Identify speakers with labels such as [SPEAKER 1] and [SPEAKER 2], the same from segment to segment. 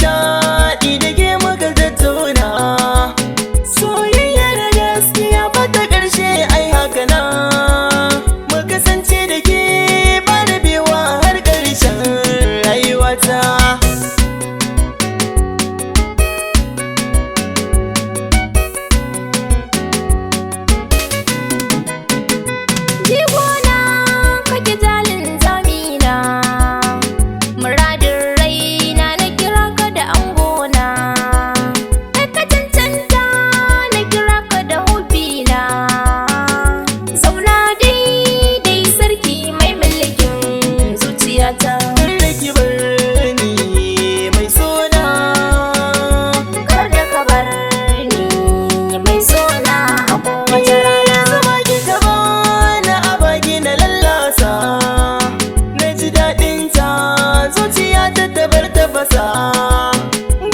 [SPEAKER 1] nishaɗi da ke muka tattauna. Soyayya da gaskiya ba ta ƙarshe ai haka na. Mu kasance da ke ba da bewa har ƙarshen rayuwata.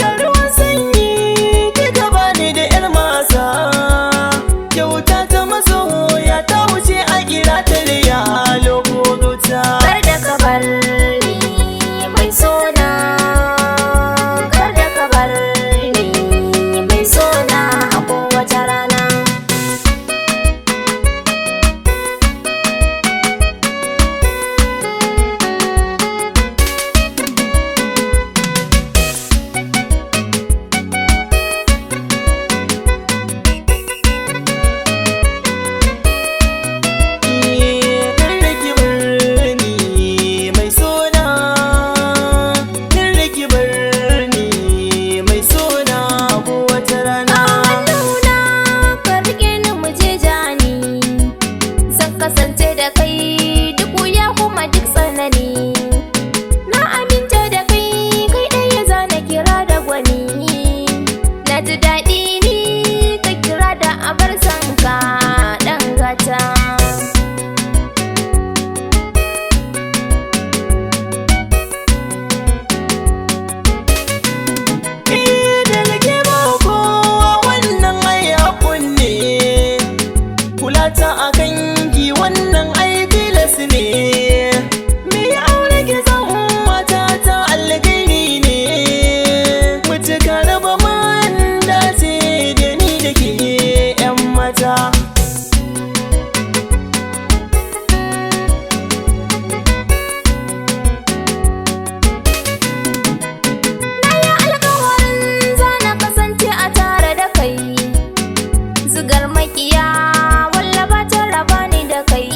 [SPEAKER 1] Ga ruwan sanyi kika bani da 'yar masa, kyauta ta masoya ta wuce a kira ta da yalo ko gauta.
[SPEAKER 2] Kar da ka bar ni mai sona, kar da ka bar ni mai sona a kowace rana. Kasance da kai duk wuya kuma duk tsanani. Na aminta da kai, kai ɗaya za na kira da gwani. Na ji daɗi ni ka kira da abar sanka ɗan gata.
[SPEAKER 1] Da nake ba kowa wannan ai hakun ne, kula ta akan wannan ai tilas ne. Me aure ki zan mata ta alkairi ne, mutuka raba man dace da ni da ke 'yan mata.
[SPEAKER 2] Na yi alkawarin za na kasance a tare da kai, zigar makiya wallaba ta raba ni da kai.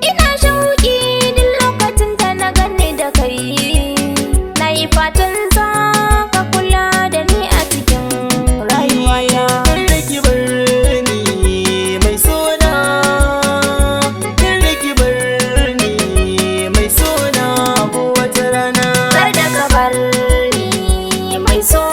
[SPEAKER 2] Ina shauki duk lokacin da na ganni da kai. Na yi fatan za ka kula da ni a cikin rayuwata.
[SPEAKER 1] Kar da ki bar ni mai sona, kar da ki bar ni mai sona ko wata rana.
[SPEAKER 2] Kar da ka bar ni mai sona.